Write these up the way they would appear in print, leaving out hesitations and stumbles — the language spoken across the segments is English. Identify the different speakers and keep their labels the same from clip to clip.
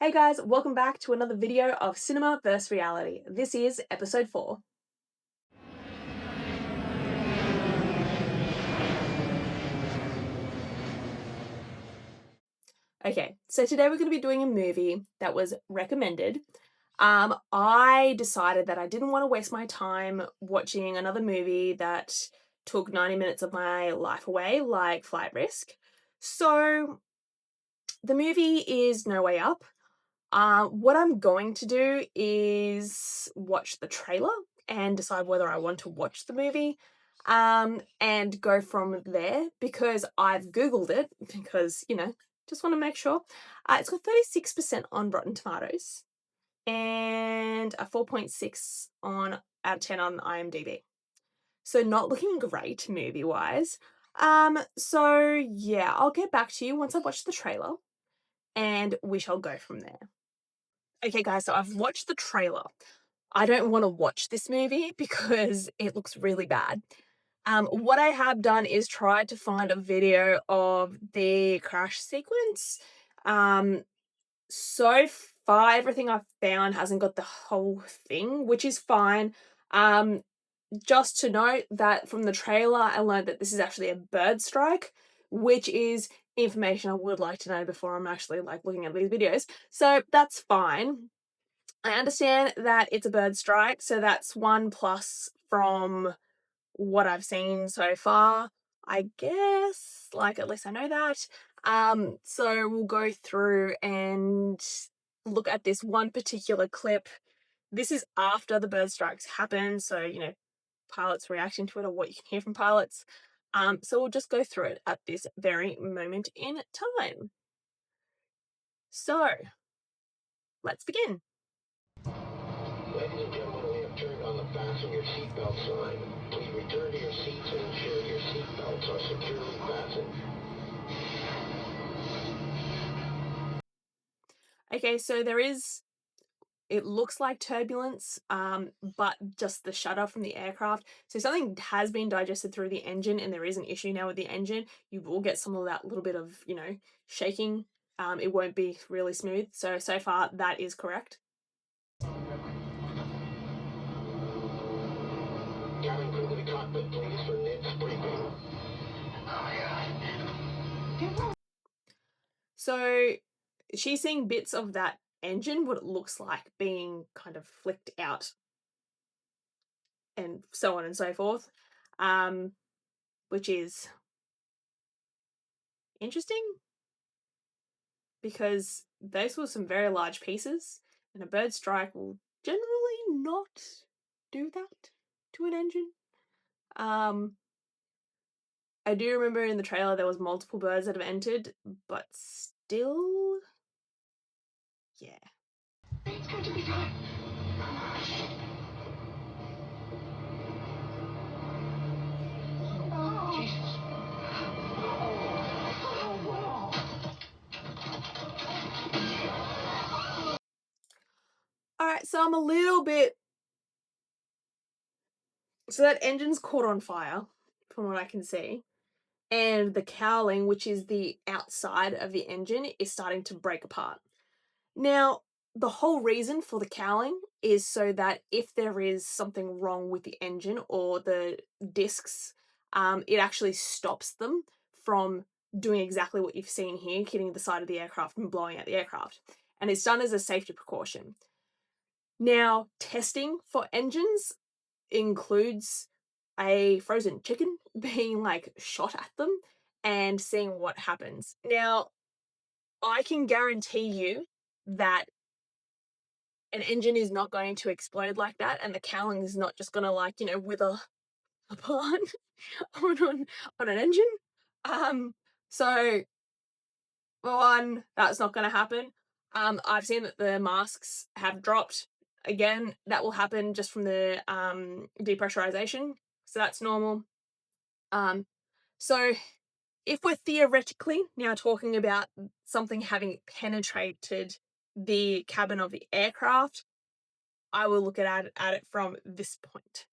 Speaker 1: Hey guys, welcome back to another video of Cinema vs Reality. This is episode 4. Okay, so today we're going to be doing a movie that was recommended. I decided that I didn't want to waste my time watching another movie that took 90 minutes of my life away, like Flight Risk. So the movie is No Way Up. What I'm going to do is watch the trailer and decide whether I want to watch the movie, and go from there because I've Googled it because, just want to make sure. It's got 36% on Rotten Tomatoes and a 4.6 out of 10 on IMDb. So not looking great movie-wise. So yeah, I'll get back to you once I've watched the trailer and we shall go from there. Okay, guys, so I've watched the trailer. I don't want to watch this movie because it looks really bad. What I have done is tried to find a video of the crash sequence. So far, everything I've found hasn't got the whole thing, which is fine. Just to note that from the trailer, I learned that this is actually a bird strike, which is information I would like to know before I'm actually looking at these videos. So that's fine. I understand that it's a bird strike, so that's 1+ from what I've seen so far, I guess. At least I know that. So we'll go through and look at this one particular clip. This is after the bird strikes happen, so, pilots reacting to it or what you can hear from pilots. So we'll just go through it at this very moment in time. So, let's begin.
Speaker 2: Ladies and gentlemen, we have turned on the fasten your seatbelt sign. Please return to your seats and ensure your seatbelts are securely fastened.
Speaker 1: Okay, so it looks like turbulence, but just the shudder from the aircraft. So something has been digested through the engine and there is an issue now with the engine. You will get some of that little bit of, shaking. It won't be really smooth. So far that is correct.
Speaker 2: Cabin crew to the cockpit, please, for Ned's briefing.
Speaker 1: So she's seeing bits of that engine, what it looks like being kind of flicked out and so on and so forth, which is interesting because those were some very large pieces and a bird strike will generally not do that to an engine. I do remember in the trailer there was multiple birds that have entered, but still, yeah.
Speaker 2: It's going to be fine. Oh, Jesus.
Speaker 1: Alright, so I'm a little bit... So that engine's caught on fire, from what I can see. And the cowling, which is the outside of the engine, is starting to break apart. Now, the whole reason for the cowling is so that if there is something wrong with the engine or the discs, it actually stops them from doing exactly what you've seen here, hitting the side of the aircraft and blowing out the aircraft. And it's done as a safety precaution. Now, testing for engines includes a frozen chicken being shot at them and seeing what happens. Now, I can guarantee you that an engine is not going to explode like that, and the cowling is not just gonna wither apart on an engine. So for one, that's not gonna happen. I've seen that the masks have dropped. Again, that will happen just from the depressurization, so that's normal. So if we're theoretically now talking about something having penetrated the cabin of the aircraft, I will look at it from this point.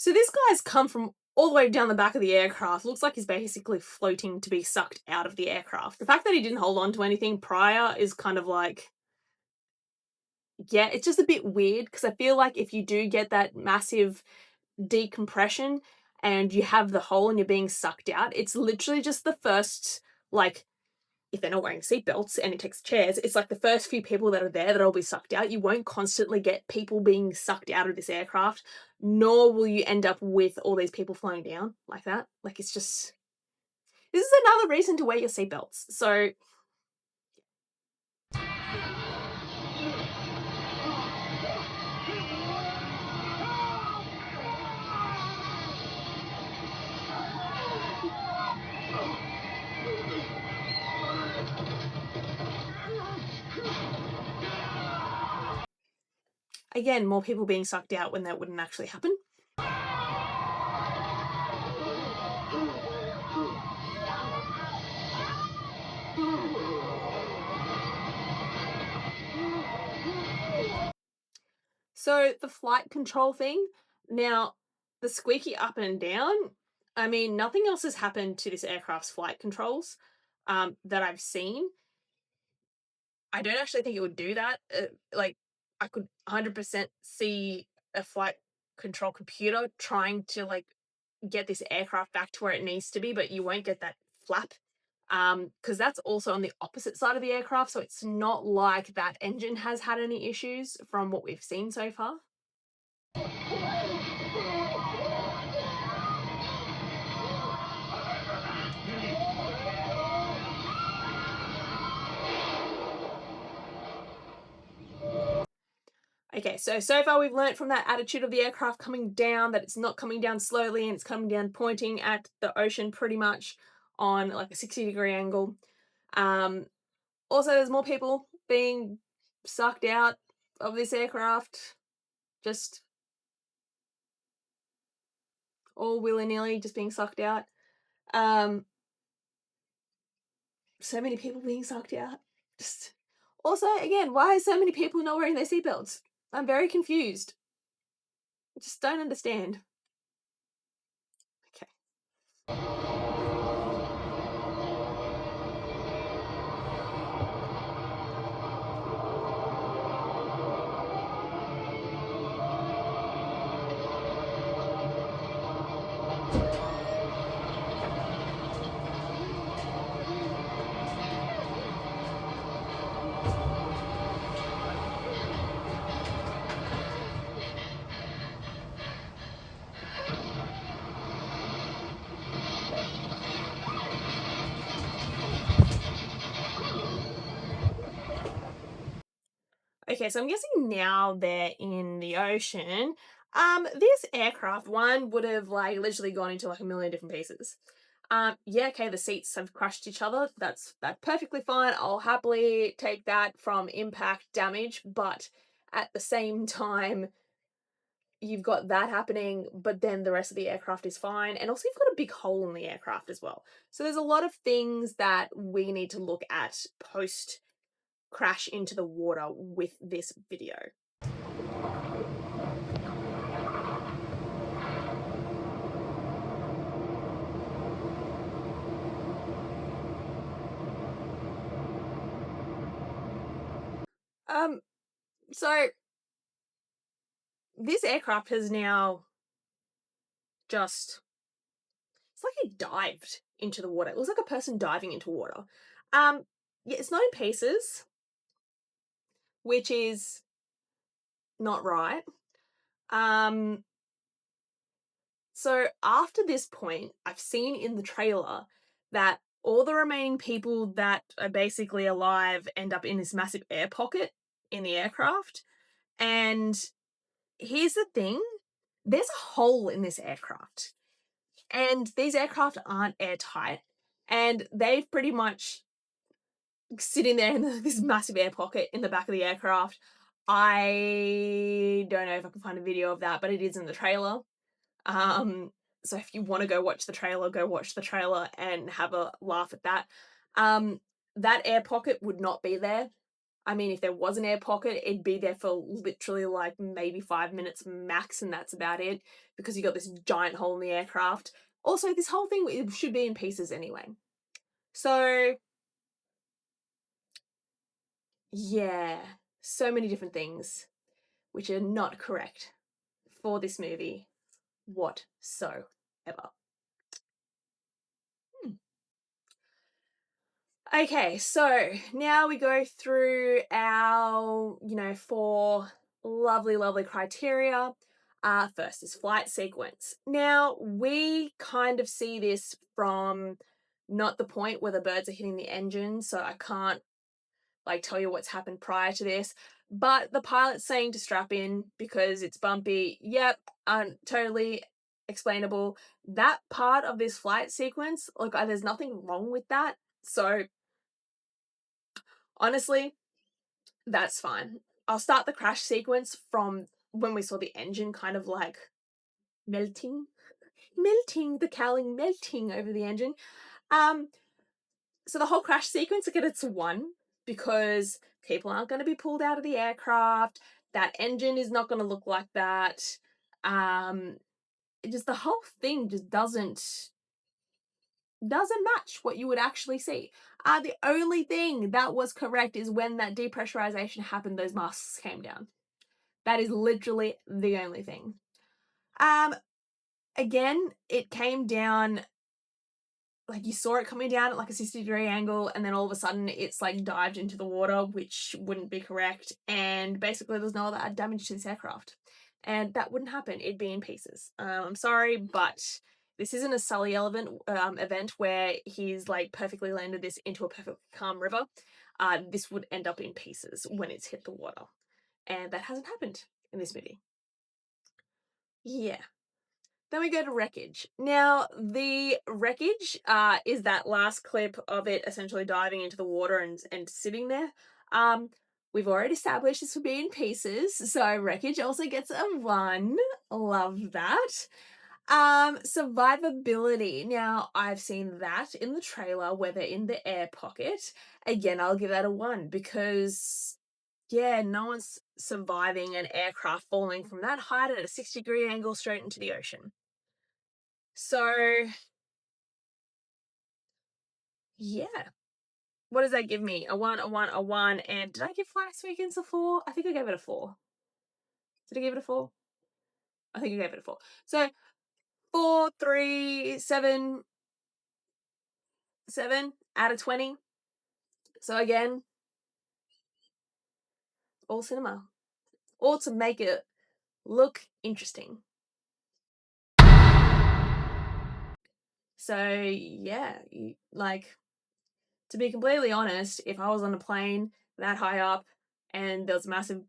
Speaker 1: So this guy's come from all the way down the back of the aircraft. Looks like he's basically floating to be sucked out of the aircraft. The fact that he didn't hold on to anything prior is kind of like, yeah, it's just a bit weird because I feel like if you do get that massive decompression and you have the hole and you're being sucked out, it's literally just the first, like, if they're not wearing seatbelts and it takes chairs, it's like the first few people that are there that'll be sucked out. You won't constantly get people being sucked out of this aircraft, nor will you end up with all these people flying down like that. Like, it's just, this is another reason to wear your seatbelts. So, again, more people being sucked out when that wouldn't actually happen. So the flight control thing, now the squeaky up and down, I mean, nothing else has happened to this aircraft's flight controls that I've seen. I don't actually think it would do that. Like, I could 100% see a flight control computer trying to like get this aircraft back to where it needs to be, but you won't get that flap because that's also on the opposite side of the aircraft. So it's not like that engine has had any issues from what we've seen so far. Okay, so far we've learnt from that attitude of the aircraft coming down that it's not coming down slowly and it's coming down pointing at the ocean pretty much on like a 60-degree angle. Um, Also, there's more people being sucked out of this aircraft, just all willy-nilly, just being sucked out. Um, so many people being sucked out. Just also, again, why are so many people not wearing their seatbelts? I'm very confused. Just don't understand. Okay. Okay, so I'm guessing now they're in the ocean. This aircraft one would have like literally gone into like a million different pieces. Yeah, okay, the seats have crushed each other. That's perfectly fine. I'll happily take that from impact damage, but at the same time, you've got that happening, but then the rest of the aircraft is fine. And also you've got a big hole in the aircraft as well. So there's a lot of things that we need to look at post crash into the water with this video. Um, so this aircraft has now just, it's like it dived into the water. It looks like a person diving into water. Yeah, it's not in pieces, which is not right. Um, so after this point, I've seen in the trailer that all the remaining people that are basically alive end up in this massive air pocket in the aircraft. And here's the thing, there's a hole in this aircraft. And these aircraft aren't airtight. And they've pretty much sitting there in this massive air pocket in the back of the aircraft. I don't know if I can find a video of that, but it is in the trailer. Um, so if you want to go watch the trailer, go watch the trailer and have a laugh at that. Um, that air pocket would not be there I mean, if there was an air pocket, it'd be there for literally like maybe 5 minutes max, and that's about it, because you got this giant hole in the aircraft. Also, this whole thing it should be in pieces anyway. So, yeah, so many different things which are not correct for this movie whatsoever. Hmm. Okay, so now we go through our, 4 lovely, lovely criteria. First is flight sequence. Now, we kind of see this from not the point where the birds are hitting the engine, so I can't like tell you what's happened prior to this, but the pilot's saying to strap in because it's bumpy. Yep, totally explainable. That part of this flight sequence, like, there's nothing wrong with that. So honestly, that's fine. I'll start the crash sequence from when we saw the engine kind of like melting, the cowling melting over the engine. Um, so the whole crash sequence, again, it's 1 because people aren't going to be pulled out of the aircraft. That engine is not going to look like that. Just the whole thing just doesn't match what you would actually see. The only thing that was correct is when that depressurization happened, those masks came down. That is literally the only thing. Again, it came down, like, you saw it coming down at like a 60-degree angle, and then all of a sudden it's like dived into the water, which wouldn't be correct. And basically, there's no other damage to this aircraft. And that wouldn't happen. It'd be in pieces. I'm sorry, but this isn't a Sully event where he's like perfectly landed this into a perfectly calm river. This would end up in pieces when it's hit the water. And that hasn't happened in this movie. Yeah. Then we go to wreckage. Now, the wreckage is that last clip of it essentially diving into the water and sitting there. We've already established this would be in pieces, so wreckage also gets a 1. Love that. Survivability. Now, I've seen that in the trailer where they're in the air pocket. Again, I'll give that a 1 because, yeah, no one's surviving an aircraft falling from that height at a 60-degree angle straight into the ocean. So, yeah. What does that give me? A 1, a 1, a 1. And did I give Flight Weekends a 4? I think I gave it a 4. Did I give it a 4? I think I gave it a 4. So, 4, 3, 7, 7 out of 20. So, again, all cinema. All to make it look interesting. So, yeah, like, to be completely honest, if I was on a plane that high up and there was a massive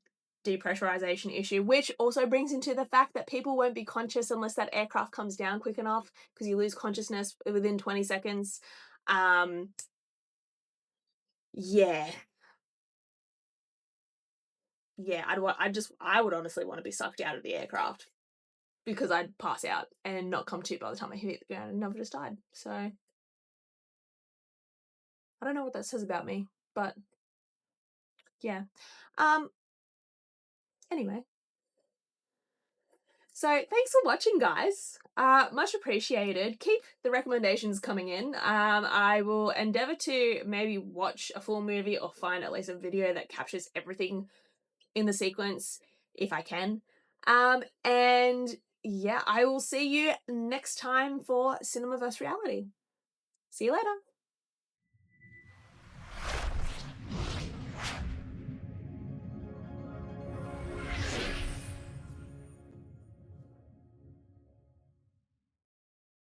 Speaker 1: depressurization issue, which also brings into the fact that people won't be conscious unless that aircraft comes down quick enough because you lose consciousness within 20 seconds. Yeah. Yeah, I would honestly want to be sucked out of the aircraft because I'd pass out and not come to by the time I hit the ground and never just died. So I don't know what that says about me, but yeah. Anyway, so thanks for watching, guys. Much appreciated. Keep the recommendations coming in. I will endeavor to maybe watch a full movie or find at least a video that captures everything in the sequence if I can. And yeah, I will see you next time for Cinema vs. Reality. See you later.